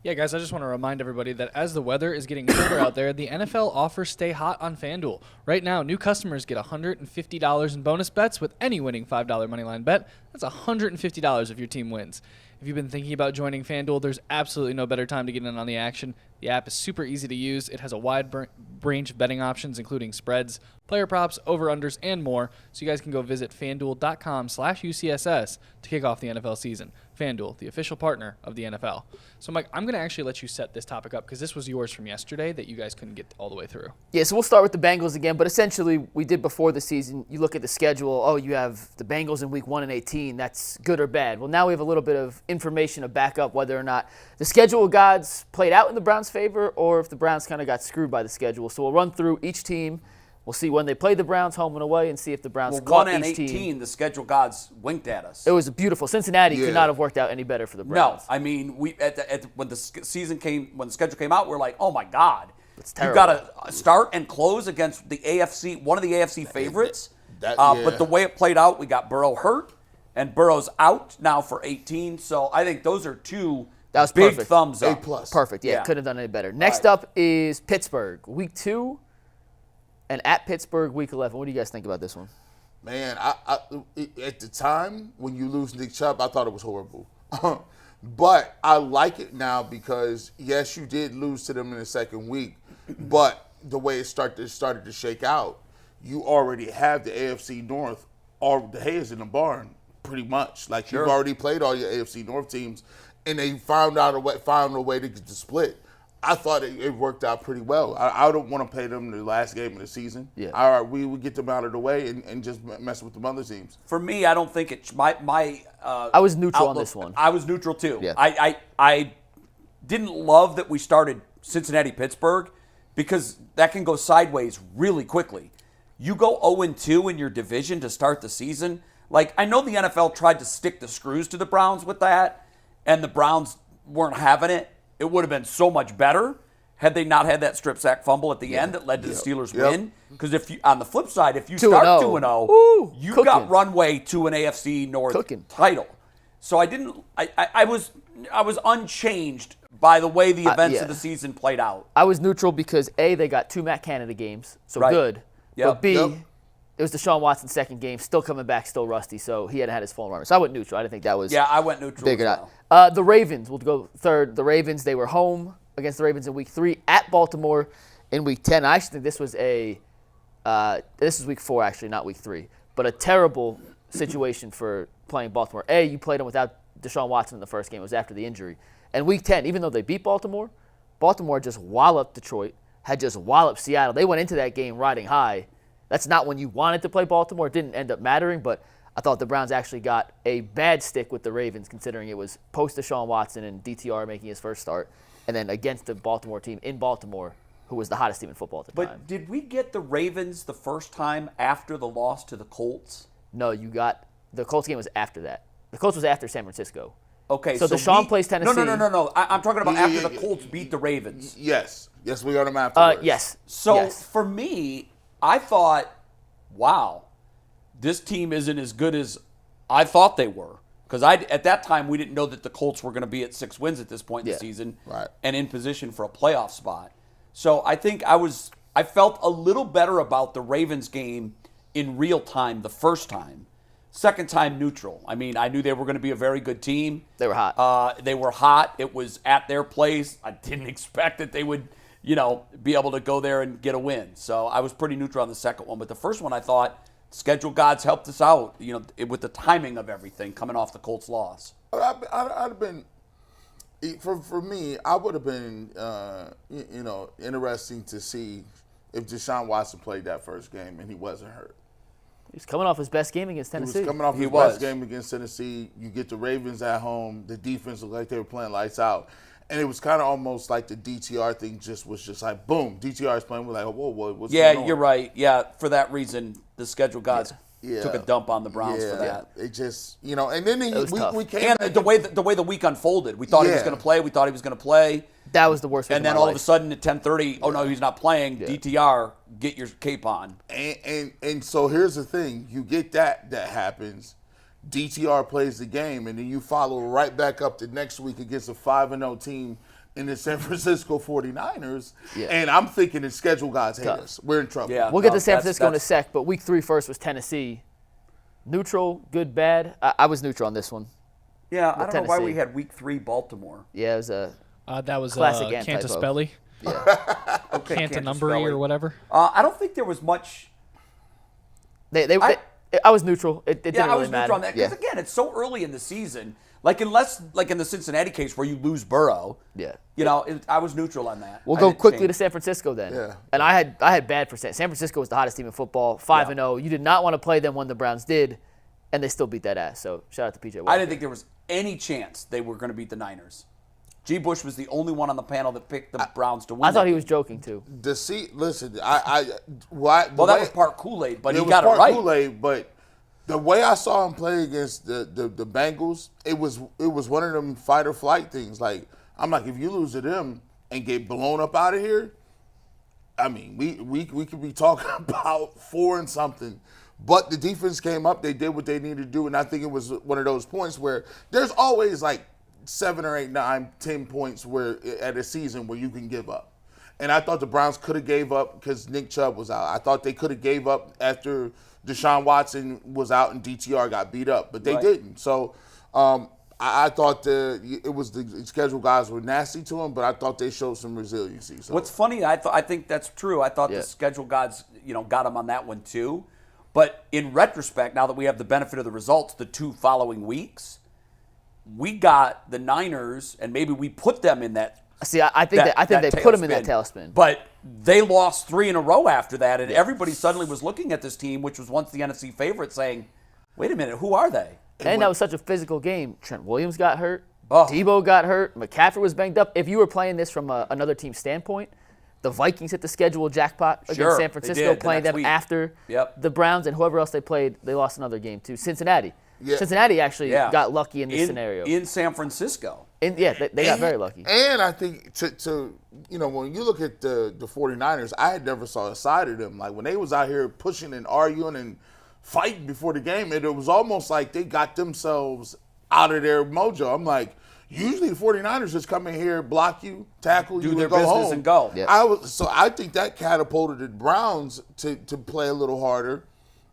Yeah, guys, I just want to remind everybody that as the weather is getting colder out there, the NFL offers stay hot on FanDuel. Right now, new customers get $150 in bonus bets with any winning $5 moneyline bet. That's $150 if your team wins. If you've been thinking about joining FanDuel, there's absolutely no better time to get in on the action. The app is super easy to use. It has a wide range of betting options, including spreads, player props, over-unders, and more. So you guys can go visit FanDuel.com/UCSS to kick off the NFL season. FanDuel, the official partner of the NFL. So, Mike, I'm going to actually let you set this topic up because this was yours from yesterday that you guys couldn't get all the way through. Yeah, so we'll start with the Bengals again, but essentially we did before the season. You look at the schedule, oh, you have the Bengals in week 1 and 18. That's good or bad. Well, now we have a little bit of information to back up whether or not the schedule gods played out in the Browns' favor or if the Browns kind of got screwed by the schedule. So we'll run through each team. We'll see when they played the Browns home and away and see if the Browns caught each team. 1 and 18, the schedule gods winked at us. It was beautiful. Cincinnati could not have worked out any better for the Browns. No, I mean, when the schedule came out, we're like, oh my God, it's terrible. You got to start and close against the AFC, one of the AFC favorites. But the way it played out, we got Burrow hurt, and Burrow's out now for 18. So I think those are two big perfect. thumbs up. A+. Perfect. Yeah, couldn't have done any better. Next up is Pittsburgh, week 2. And at Pittsburgh, week 11. What do you guys think about this one? Man, at the time when you lose Nick Chubb, I thought it was horrible. But I like it now because, yes, you did lose to them in the second week, but the way it started to shake out, you already have the AFC North, or the hay is in the barn, pretty much. Like, you've already played all your AFC North teams, and they found a way to get the split. I thought it worked out pretty well. I don't want to play them the last game of the season. Yeah. All right, we would get them out of the way and just mess with the other teams. For me, I don't think it's my I was neutral outlook, on this one. I was neutral too. Yeah. I didn't love that we started Cincinnati-Pittsburgh because that can go sideways really quickly. You go 0-2 in your division to start the season. Like, I know the NFL tried to stick the screws to the Browns with that, and the Browns weren't having it. It would have been so much better had they not had that strip sack fumble at the end that led to the Steelers win. Because if you, on the flip side, if you start 2-0, you've got runway to an AFC North title. So I was unchanged by the way the events of the season played out. I was neutral because A, they got 2 Matt Canada games, so good. But B, it was Deshaun Watson's second game, still coming back, still rusty, so he hadn't had his full armor. So I went neutral. I didn't think that was I went neutral big as well. The Ravens, we'll go third. The Ravens, they were home against the Ravens in week 3, at Baltimore in week 10. I actually think this was this is week 4, actually, not week 3. But a terrible situation for playing Baltimore. A, you played them without Deshaun Watson in the first game. It was after the injury. And week 10, even though they beat Baltimore, Baltimore just walloped Detroit, had just walloped Seattle. They went into that game riding high. That's not when you wanted to play Baltimore. It didn't end up mattering, but I thought the Browns actually got a bad stick with the Ravens, considering it was post-Deshaun Watson and DTR making his first start, and then against the Baltimore team in Baltimore, who was the hottest team in football at the time. But did we get the Ravens the first time after the loss to the Colts? No, the Colts game was after that. The Colts was after San Francisco. Okay, so Deshaun plays Tennessee. No. I'm talking about after the Colts beat the Ravens. Yes, we got them afterwards. Yes. So for me, I thought, wow, this team isn't as good as I thought they were. Because at that time, we didn't know that the Colts were going to be at 6 wins at this point in the season and in position for a playoff spot. So I think I felt a little better about the Ravens game in real time the first time. Second time, neutral. I mean, I knew they were going to be a very good team. They were hot. They were hot. It was at their place. I didn't expect that they would, be able to go there and get a win. So I was pretty neutral on the second one. But the first one, I thought, schedule gods helped us out, with the timing of everything coming off the Colts loss. I'd have been, for me, I would have been, interesting to see if Deshaun Watson played that first game and he wasn't hurt. He was coming off his best game against Tennessee. He was coming off his best game against Tennessee. You get the Ravens at home. The defense looked like they were playing lights out. And it was kind of almost like the DTR thing was just like, boom, DTR is playing. We're like, whoa, what's going on? Yeah, you're right. Yeah, for that reason, the schedule gods took a dump on the Browns for that. It just, and then we came and the way the week unfolded, we thought he was going to play. We thought he was going to play. That was the worst. And then all of a sudden at 10:30, oh no, he's not playing. DTR, get your cape on. And so here's the thing: you get that happens. DTR plays the game, and then you follow right back up the next week against a 5-0 team in the San Francisco 49ers, and I'm thinking the schedule gods hate us. We're in trouble. Yeah. We'll get to San Francisco in a sec, but week 3 first was Tennessee. Neutral, good, bad. I was neutral on this one. Yeah, I don't know why Tennessee. we had week 3 Baltimore. Yeah, it was a That was classic Ant type of. Cantaspelli, Okay, Cantanumbry or whatever. I don't think there was much. I was neutral. It didn't really I was matter. neutral on that because again, it's so early in the season. Like unless, like in the Cincinnati case where you lose Burrow, I was neutral on that. We'll go quickly to San Francisco then. Yeah. And I had bad for San Francisco was the hottest team in football, 5-0. You did not want to play them when the Browns did, and they still beat that ass. So shout out to PJ Walker. I didn't think there was any chance they were going to beat the Niners. G. Bush was the only one on the panel that picked the Browns to win. I thought he was joking too. Listen, that was part Kool-Aid, but he got it right. Part Kool-Aid, but the way I saw him play against the Bengals, it was one of them fight or flight things. Like I'm like, if you lose to them and get blown up out of here, I mean, we could be talking about 4 and something. But the defense came up, they did what they needed to do, and I think it was one of those points where there's always like 7 or 8, 9, 10 points where at a season where you can give up. And I thought the Browns could have gave up because Nick Chubb was out. I thought they could have gave up after Deshaun Watson was out and DTR got beat up, but they didn't. So I thought it was the schedule guys were nasty to him, but I thought they showed some resiliency. So. What's funny, I think that's true. I thought the schedule gods, got him on that one too. But in retrospect, now that we have the benefit of the results, the 2 following weeks, we got the Niners, and maybe we put them in that. See, I think they put him in that tailspin. But they lost 3 in a row after that, and everybody suddenly was looking at this team, which was once the NFC favorite, saying, "Wait a minute, who are they?" And that was such a physical game. Trent Williams got hurt. Debo got hurt. McCaffrey was banged up. If you were playing this from another team's standpoint, the Vikings hit the schedule jackpot against San Francisco, playing them after the Browns, and whoever else they played, they lost another game to Cincinnati. Yeah. Cincinnati actually got lucky in this scenario. In San Francisco. They got very lucky. And I think to when you look at the 49ers, I had never saw a side of them. Like when they was out here pushing and arguing and fighting before the game, it was almost like they got themselves out of their mojo. I'm like, usually the 49ers just come in here, block you, tackle you, do their and go business home. and go. Yeah. I think that catapulted the Browns to play a little harder.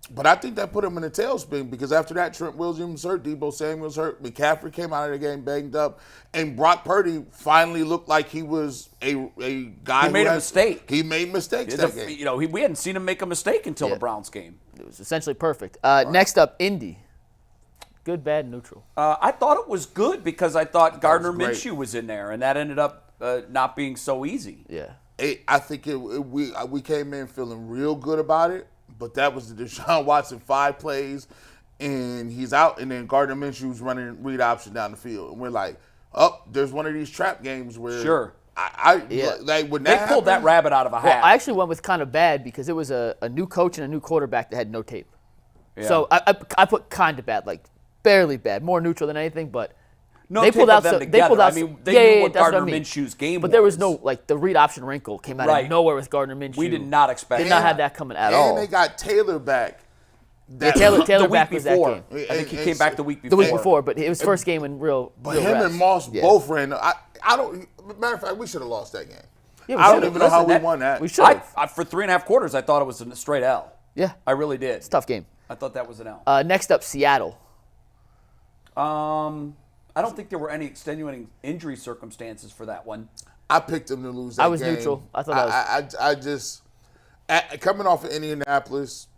But I think that put him in a tailspin because after that, Trent Williams hurt, Debo Samuel's hurt, McCaffrey came out of the game banged up, and Brock Purdy finally looked like he was a guy He made a mistake. He made mistakes that game. We hadn't seen him make a mistake until the Browns game. It was essentially perfect. Next up, Indy. Good, bad, neutral. I thought it was good because I thought Gardner was great. Minshew was in there, and that ended up not being so easy. Yeah. I think we came in feeling real good about it. But that was the Deshaun Watson 5 plays, and he's out, and then Gardner Minshew's running read option down the field. And we're like, there's one of these trap games where like when they pulled that rabbit out of a hat. Well, I actually went with kind of bad because it was a new coach and a new quarterback that had no tape. Yeah. So I put kind of bad, like barely bad, more neutral than anything, but they pulled out some. They pulled out. They knew what Gardner Minshew's game was. But there was no the read option wrinkle came out of nowhere with Gardner Minshew. We did not expect. Did not have that coming at all. And they got Taylor back. Taylor back was that game. I think he came back the week before. The week before, but it was first game in real. But real him rest. and Moss both ran. I don't. Matter of fact, we should have lost that game. Yeah, I don't even know how we won that. We should have. For 3.5 quarters, I thought it was a straight L. Yeah, I really did. It's a tough game. I thought that was an L. Next up, Seattle. I don't think there were any extenuating injury circumstances for that one. I picked them to lose that game. I was neutral. I thought I just coming off of Indianapolis,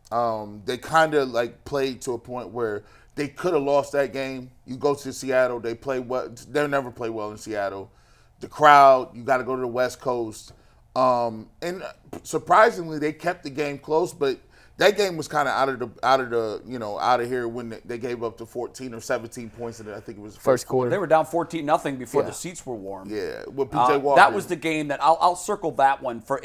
they kind of like played to a point where they could have lost that game. You go to Seattle, they play well. They never play well in Seattle. The crowd, you got to go to the West Coast, and surprisingly, they kept the game close, but. That game was kind of out of here when they gave up to 14 or 17 points in it. I think it was the first quarter. They were down 14-0 before the seats were warm. Yeah, with PJ Walker. That was the game that I'll circle that one for.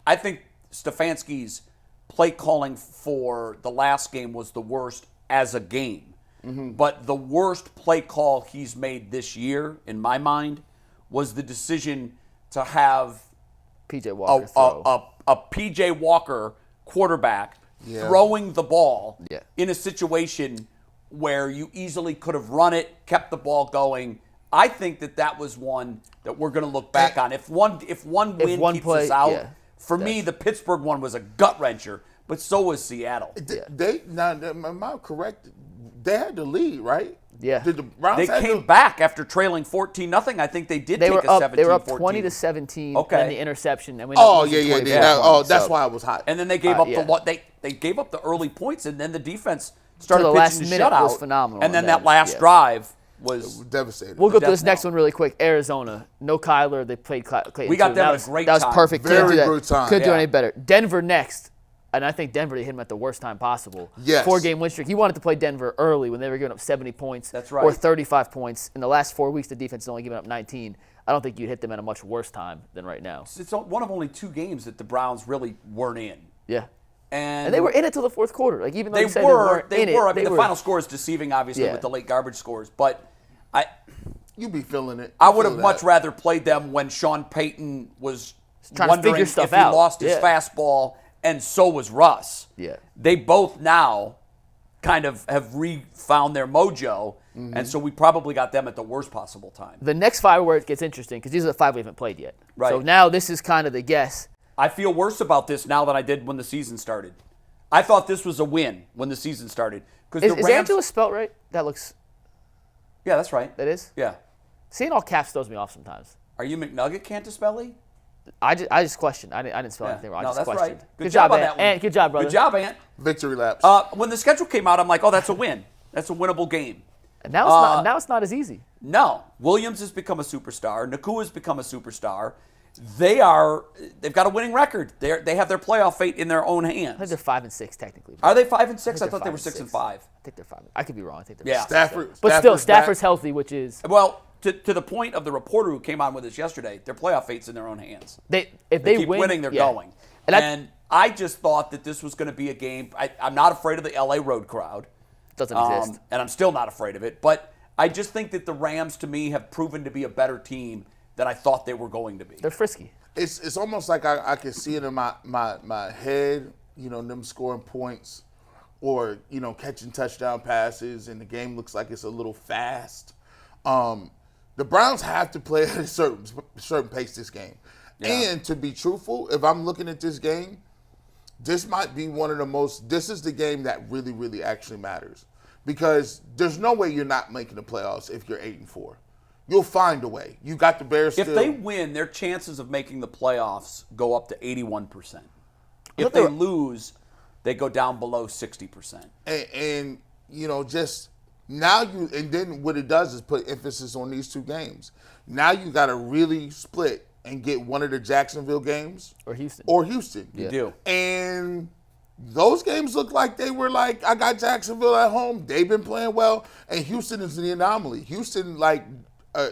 I think Stefanski's play calling for the last game was the worst as a game, but the worst play call he's made this year, in my mind, was the decision to have PJ Walker a PJ Walker quarterback. Throwing the ball in a situation where you easily could have run it, kept the ball going, I think that was one that we're going to look back on. If one win keeps us out, for me, the Pittsburgh one was a gut wrencher, but so was Seattle. Am I correct? They had the lead, right? Yeah. Did the Browns They came back after trailing 14-0. I think they did take a 17-14. They were up 20-17. Okay. And the interception. And that's why it was hot. And then they gave up they gave up the early points, and then the defense started the pitching last the minute shutout. was phenomenal. And then that last drive was devastating. We'll go to this next one really quick. Arizona, no Kyler. They played Clayton. We got them that at a great That was time. perfect. Very good time. Couldn't do any better. Denver next. And I think Denver, they hit him at the worst time possible. Yes. 4-game win streak. He wanted to play Denver early when they were giving up 70 points. That's right. Or 35 points. In the last 4 weeks, the defense has only given up 19. I don't think you'd hit them at a much worse time than right now. It's one of only 2 games that the Browns really weren't in. Yeah. And they were in it till the fourth quarter. Like even though they you said were. they weren't in it. I mean, the final score is deceiving, obviously, Yeah. with the late garbage scores. But You be feeling it. I would have much rather played them when Sean Payton was trying to wondering figure if stuff he out. lost his fastball, and so was Russ. Yeah. They both now kind of have re-found their mojo, and so we probably got them at the worst possible time. The next 5 where it gets interesting, because these are the 5 we haven't played yet. Right. So now this is kind of the guess. I feel worse about this now than I did when the season started. I thought this was a win when the season started. Is Angela spelt right? That looks... Yeah, that's right. That is? Yeah. Seeing all caps throws me off sometimes. Are you McNugget Cantaspelli? I just questioned. I didn't spell anything wrong. I No, just that's questioned. right. Good job, on Ant. that one. Ant, good job, brother. Good job, Ant. Victory laps. When the schedule came out, I'm like, oh, that's a win. That's a winnable game. And now it's not as easy. No. Williams has become a superstar. Nakua's become a superstar. They've got a winning record. They have their playoff fate in their own I think hands. they're 5-6 technically. Are they 5-6? I they're thought they were 5-6. 6-5. I think they're 5. I could be wrong. I think they're Yeah. 5-6. Stafford. But still, Stafford's Stafford's back. healthy, which is Well, to the point of the reporter who came on with us yesterday, their playoff fate's in their own hands. if They they keep win, winning, they're yeah. going. And I just thought that this was going to be a game. I'm not afraid of the LA road crowd. Doesn't exist. And I'm still not afraid of it. But I just think that the Rams, to me, have proven to be a better team than I thought they were going to be. They're frisky. It's almost like I can see it in my head, them scoring points or, catching touchdown passes, and the game looks like it's a little fast. The Browns have to play at a certain pace this game. Yeah. And to be truthful, if I'm looking at this game, this might be this is the game that really, really actually matters. Because there's no way you're not making the playoffs if you're 8-4. You'll find a way. You got the Bears If still. they win, their chances of making the playoffs go up to 81%. If they lose, they go down below 60%. And just now and then what it does is put emphasis on these 2 games. Now you got to really split and get one of the Jacksonville games. Or Houston. You do. And those games look like they were like, I got Jacksonville at home. They've been playing well. And Houston is the anomaly. Houston,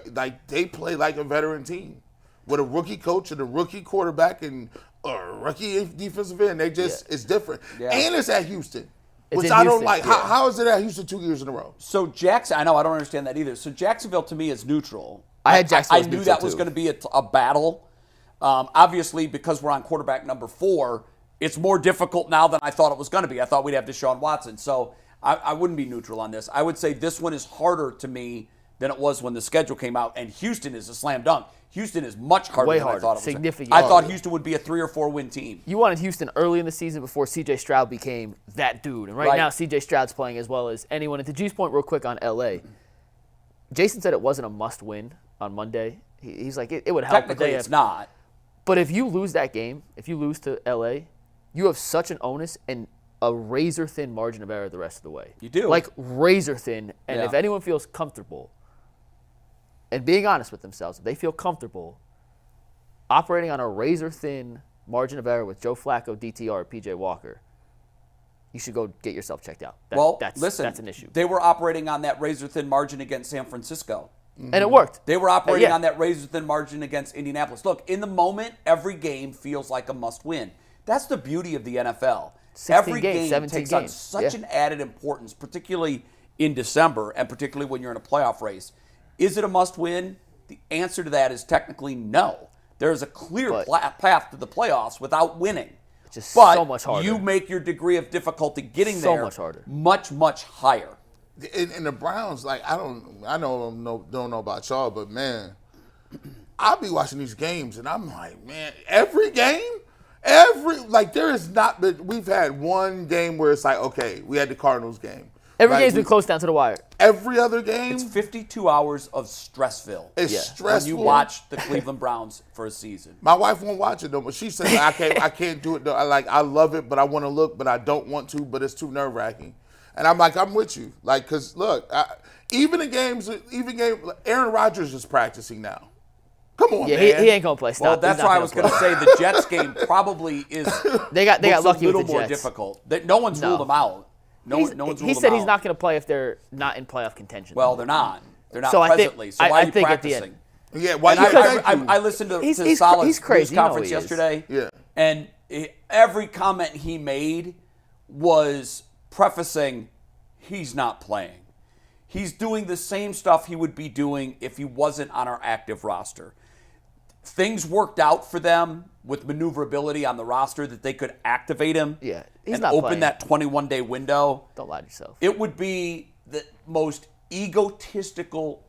they play like a veteran team with a rookie coach and a rookie quarterback and a rookie defensive end. It's different. Yeah. And it's at Houston, It's which in I don't Houston, like. yeah. How is it at Houston 2 years in a row? So I know, I don't understand that either. So Jacksonville to me is neutral. I had Jacksonville I as knew neutral, that was too. going to be a battle. Obviously, because we're on quarterback number 4, it's more difficult now than I thought it was going to be. I thought we'd have Deshaun Watson. So I wouldn't be neutral on this. I would say this one is harder to me than it was when the schedule came out. And Houston is a slam dunk. Houston is much harder Way than harder, I thought it was. significantly I thought harder. Houston would be a 3 or 4 win team. You wanted Houston early in the season before C.J. Stroud became that dude. And right now, C.J. Stroud's playing as well as anyone. And to G's point real quick on L.A., Jason said it wasn't a must-win on Monday. He's like, it would help. Technically, it's not. But if you lose that game, if you lose to L.A., you have such an onus and a razor-thin margin of error the rest of the way. You do. Like razor-thin. And if anyone feels comfortable and being honest with themselves, if they feel comfortable operating on a razor-thin margin of error with Joe Flacco, DTR, or P.J. Walker, you should go get yourself checked out. Listen, that's an issue. They were operating on that razor-thin margin against San Francisco. And it worked. They were operating on that razor-thin margin against Indianapolis. Look, in the moment, every game feels like a must-win. That's the beauty of the NFL. 16 Every games, game 17 takes on games. such an added importance, particularly in December and particularly when you're in a playoff race. Is it a must-win? The answer to that is technically no. There is a clear path to the playoffs without winning. It's just but so much harder. You make your degree of difficulty getting So there much harder. much, much higher. in the Browns, like don't know about y'all, but man, I'll be watching these games and I'm like, man, every game, there has not been. We've had one game where it's like, okay, we had the Cardinals game. Every game's been close down to the wire. Every other game, It's 52 hours of stressville. it's Yeah. stressful. When you watch the Cleveland Browns for a season. My wife won't watch it though, but she says I can't do it though. I love it, but I want to look, but I don't want to, but it's too nerve wracking. And I'm like, I'm with you, like, cause look, even Aaron Rodgers is practicing now. Come on, Yeah, man. he ain't gonna play. Stop. Well, He's that's not why I gonna was play. going to say the Jets game probably is They got looks lucky a little with the more Jets. difficult. No one's No. ruled them out. No one's ruled He them said out. he's not going to play if they're not in playoff contention. Well, they're not. They're not So I think- presently. So why I are you think at the end- practicing? Yeah, why? And I listened to He's Salah's he's crazy. news conference You know he is. yesterday. Yeah. And every comment he made was prefacing he's not playing. He's doing the same stuff he would be doing if he wasn't on our active roster. Things worked out for them with maneuverability on the roster that they could activate him Yeah, he's and not open playing. that 21-day window. Don't lie to yourself. It would be the most egotistical,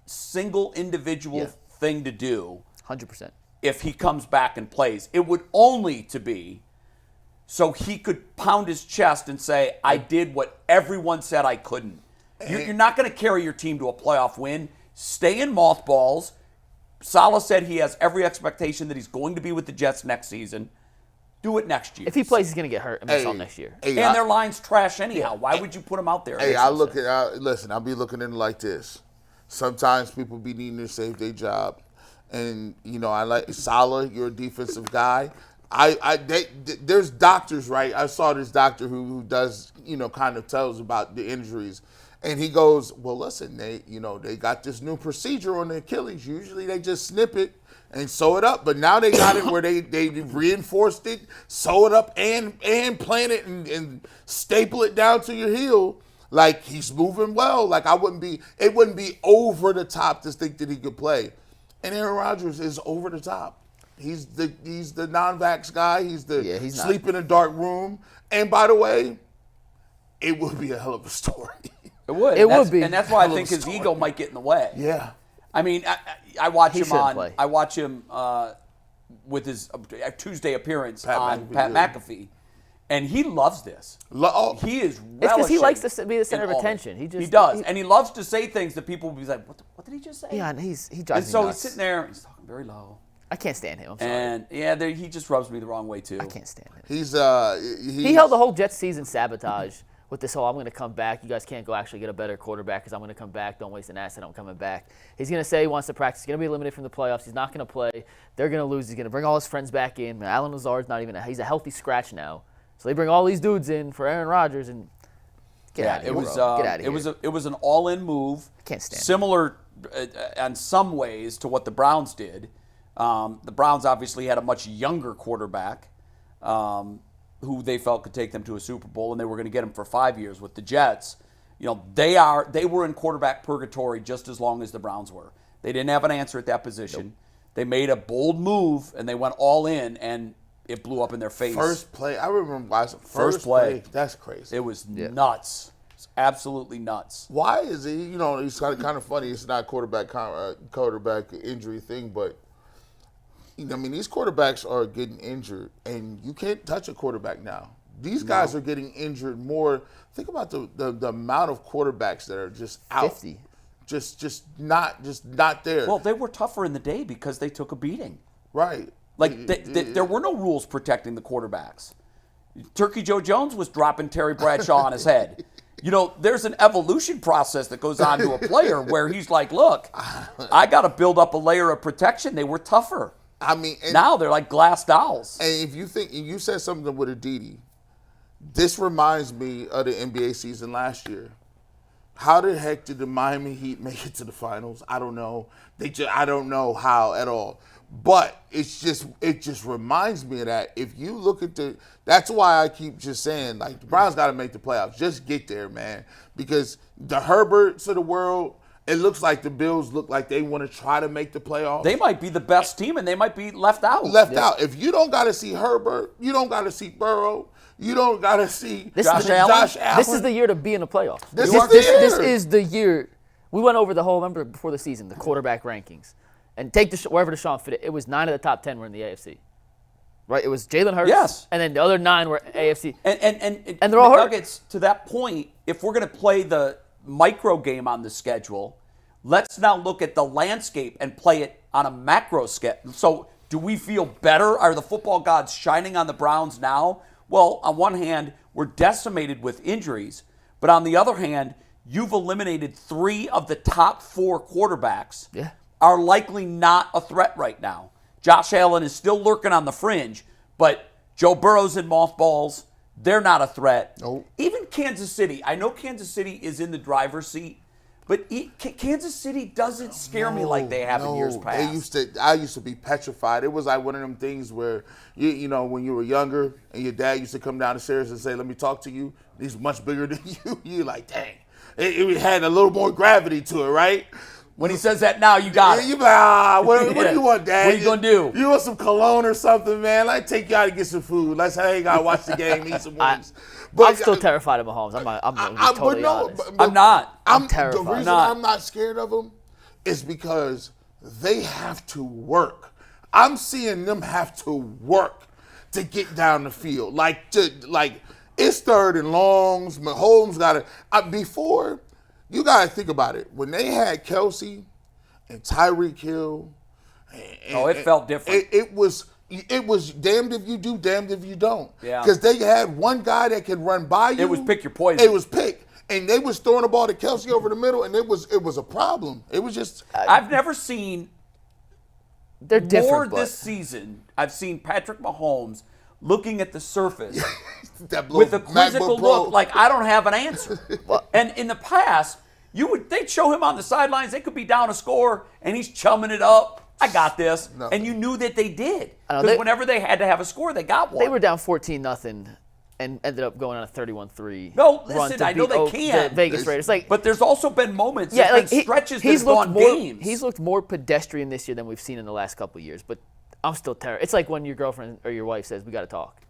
single individual Yeah. thing to do 100%. if he comes back and plays. It would only to be so he could pound his chest and say, I did what everyone said I couldn't. You're not going to carry your team to a playoff win. Stay in mothballs. Saleh said he has every expectation that he's going to be with the Jets next season. Do it next year. If he plays, he's going to get hurt and miss all next year. And their line's trash anyhow. Why would you put him out there? Hey, listen, I'll be looking at it like this. Sometimes people be needing to save their job. And, I like Saleh, you're a defensive guy. There's doctors, right? I saw this doctor who does, kind of tells about the injuries. And he goes, well, listen, they got this new procedure on the Achilles. Usually they just snip it and sew it up. But now they got it where they reinforced it, sew it up, and plant it and staple it down to your heel. Like, he's moving well. Like, it wouldn't be over the top to think that he could play. And Aaron Rodgers is over the top. He's the non-vax guy. He's he's sleep in a dark room. And by the way, it would be a hell of a story. It would. It would be. And that's why I Hell of think a his story. ego might get in the way. Yeah. I mean, I watch He him shouldn't on. play. I watch him with his Tuesday appearance Pat on McAfee, Pat yeah. McAfee, and he loves this. He is. It's because he relishing likes to be the center in of all attention. it. He does, and he loves to say things that people will be like, "What did he just say?" Yeah, and he and drives me so nuts. he's sitting there. He's talking very low, I can't stand him. I'm sorry. and he just rubs me the wrong way too. I can't stand him. He's He held the whole Jets season sabotage with this whole, I'm going to come back. You guys can't go actually get a better quarterback because I'm going to come back. Don't waste an asset. I'm coming back. He's going to say he wants to practice. He's going to be eliminated from the playoffs. He's not going to play. They're going to lose. He's going to bring all his friends back in. Alan Lazard's not even he's a healthy scratch now. So they bring all these dudes in for Aaron Rodgers and get out of here. It was. bro. Get out of here. It was an all-in move. Can't stand it. Similar, in some ways, to what the Browns did. The Browns obviously had a much younger quarterback, who they felt could take them to a Super Bowl, and they were going to get him for 5 years. With the Jets, they were in quarterback purgatory just as long as the Browns were. They didn't have an answer at that position. Nope. They made a bold move and they went all in, and it blew up in their face. first play. I remember watching first play. That's crazy. It was nuts. It's absolutely nuts. Why is he? He's kind of funny. It's not quarterback injury thing, but these quarterbacks are getting injured, and you can't touch a quarterback now. These guys are getting injured more. Think about the amount of quarterbacks that are just out, 50. just not there. Well, they were tougher in the day because they took a beating. Right. Like, there were no rules protecting the quarterbacks. Turkey Joe Jones was dropping Terry Bradshaw on his head. There's an evolution process that goes on to a player where he's like, look, I got to build up a layer of protection. They were tougher. Now they're like glass dolls. And if you said something with Aditi, this reminds me of the NBA season last year. How the heck did the Miami Heat make it to the finals? I don't know. I don't know how at all. But it just reminds me of that. If you look at that's why I keep just saying, like, the Browns got to make the playoffs. Just get there, man. Because the Herberts of the world It looks like the Bills look like they want to try to make the playoffs. They might be the best team, and they might be left out. Out. If you don't got to see Herbert, you don't got to see Burrow, you don't got to see Josh Allen. This is the year to be in the playoffs. This is the year. We went over the whole, remember, before the season, the quarterback rankings. And take wherever Deshaun fit it. It was 9 of the top 10 were in the AFC. Right? It was Jalen Hurts. Yes. And then the other 9 were AFC. And they're all hurt. Nuggets, to that point, if we're going to play the micro game on the schedule, let's now look at the landscape and play it on a macro schedule. So do we feel better? Are the football gods shining on the Browns now? Well, on one hand, we're decimated with injuries. But on the other hand, you've eliminated 3 of the top 4 quarterbacks. Yeah. Are likely not a threat right now. Josh Allen is still lurking on the fringe, but Joe Burrow's in mothballs. They're not a threat. Nope. Even Kansas City. I know Kansas City is in the driver's seat, but Kansas City doesn't scare me like they have in years past. I used to be petrified. It was like one of them things where, you know, when you were younger and your dad used to come down the stairs and say, let me talk to you. He's much bigger than you. You're like, dang. It had a little more gravity to it, right? When he says that now, you got it. You like, what do you want, Dad? What are you going to do? You want some cologne or something, man? Let's take you out to get some food. Let's hang out, watch the game, eat some wings. I'm still terrified of Mahomes. I'm totally honest. I'm not. I'm terrified. The reason I'm not scared of them is because they have to work. I'm seeing them have to work to get down the field. Like it's 3rd and longs. Mahomes got to before. You got to think about it. When they had Kelsey and Tyreek Hill. It felt different. It was damned if you do, damned if you don't. Yeah. Because they had one guy that could run by you. It was pick your poison. It was pick. And they was throwing the ball to Kelsey over the middle, and it was a problem. It was just. I've never seen They're different, this season. I've seen Patrick Mahomes looking at the surface that with a quizzical MacBook Pro. look like I don't have an answer. And in the past, they'd show him on the sidelines. They could be down a score, and he's chumming it up. I got this. No. And you knew that they did. Because whenever they had to have a score, they got one. They were down 14-0 and ended up going on a 31-3. No, run listen, to I know beat they can. the Vegas Raiders. But there's also been moments, stretches he's that have gone games. He's looked more pedestrian this year than we've seen in the last couple of years. But I'm still terrified. It's like when your girlfriend or your wife says, we got to talk.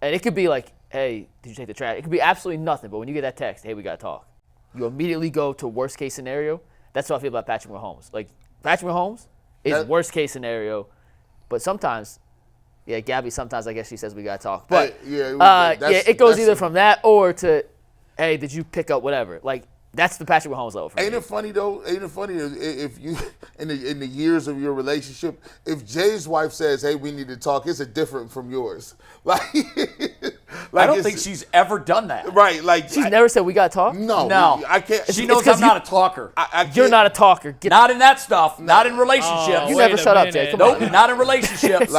And it could be like, hey, did you take the trash? It could be absolutely nothing. But when you get that text, hey, we got to talk, you immediately go to worst case scenario. That's how I feel about Patrick Mahomes. Like, Patrick Mahomes is worst case scenario. But sometimes, Gabby, sometimes I guess she says we got to talk. But it goes either from that or to, hey, did you pick up whatever? Like, that's the Patrick Mahomes level for me. Ain't it funny though? Ain't it funny if you in the years of your relationship, if Jay's wife says, "Hey, we need to talk," it's different from yours. Like I don't think she's ever done that. Right? Like she's never said we got to talk. No, I can't. She knows I'm not a talker. You're not a talker. Not in that stuff. Not in relationships. You never shut up, Jay. Come on. Nope. Not in relationships.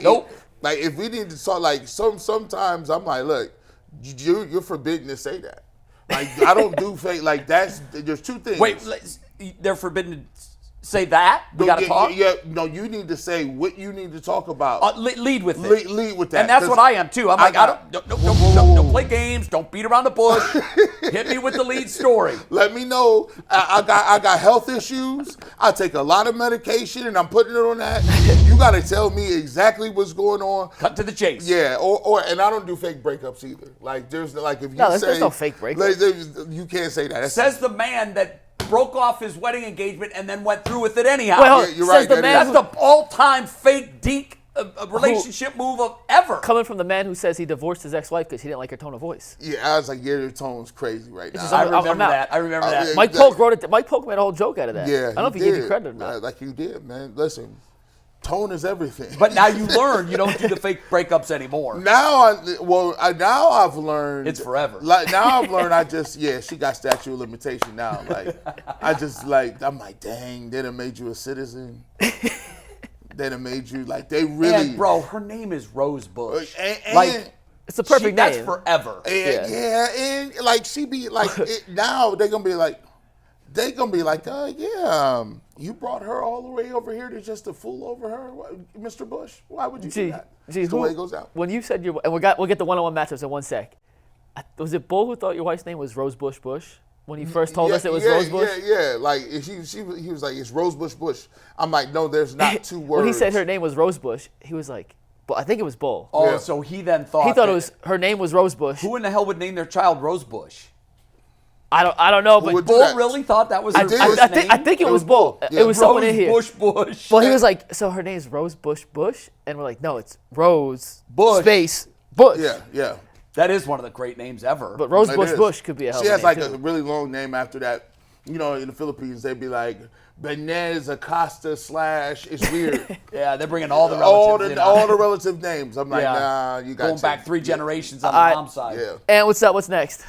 Nope. Like if we need to talk, like sometimes I'm like, look, you're forbidden to say that. Like I don't do fake. Like there's two things. Wait, they're forbidden to say that? We got to talk? Yeah, no, you need to say what you need to talk about. Lead with it. Lead with that. And that's what I am too. I'm like, don't play games. Don't beat around the bush. Hit me with the lead story. Let me know. I got health issues. I take a lot of medication, and I'm putting it on that. You got to tell me exactly what's going on. Cut to the chase. Yeah, and I don't do fake breakups either. Like there's if you say there's no fake breakup. You can't say that. Says the man that broke off his wedding engagement and then went through with it anyhow. Well, you're right. That's the all-time fake deke relationship move of ever. Coming from the man who says he divorced his ex-wife because he didn't like her tone of voice. Yeah, I was like, your tone's crazy right now. I remember that. Mike Polk wrote it. Mike Polk made a whole joke out of that. Yeah, I don't know if he gave you credit or not. Like you did, man. Listen, tone is everything. But now you learn you don't do the fake breakups anymore. Now I've learned it's forever. Like now I've learned she got statute of limitation now. Like I'm like, dang, they done made you a citizen. They done made you they really. And bro, her name is Rose Bush. And it's a perfect name. That's forever. And she be like now they're gonna be like. They're going to be like, you brought her all the way over here to fool over her, Mr. Bush? Why would you do that? That's the way it goes out. When you said we'll get the one-on-one matchups in one sec. Was it Bull who thought your wife's name was Rose Bush Bush? when he first told us it was Rosebush? Yeah. Like he was like, it's Rosebush Bush. I'm like, no, there's not two words. When he said her name was Rosebush, he was like, I think it was Bull. Oh, Yeah. so he then thought He thought her name was Rosebush. Who in the hell would name their child Rosebush? I don't know, but would do Bull that? really thought that was her did. first name? I think it was Bull. Yeah. It was someone in here. Bush. Well, he was like, so her name's Rosebush Bush, and we're like, no, it's Rose Bush. space Bush. Yeah. That is one of the great names ever. But Rosebush It is. Bush could be a hell of She a has name, like too. a really long name after that. You know, in the Philippines, they'd be like Benez Acosta / It's weird. Yeah, they're bringing all the relatives in. all the relative names. I'm like, Yeah. nah, you got Going back 3 generations on All right. the mom's side. Yeah. And what's up? What's next?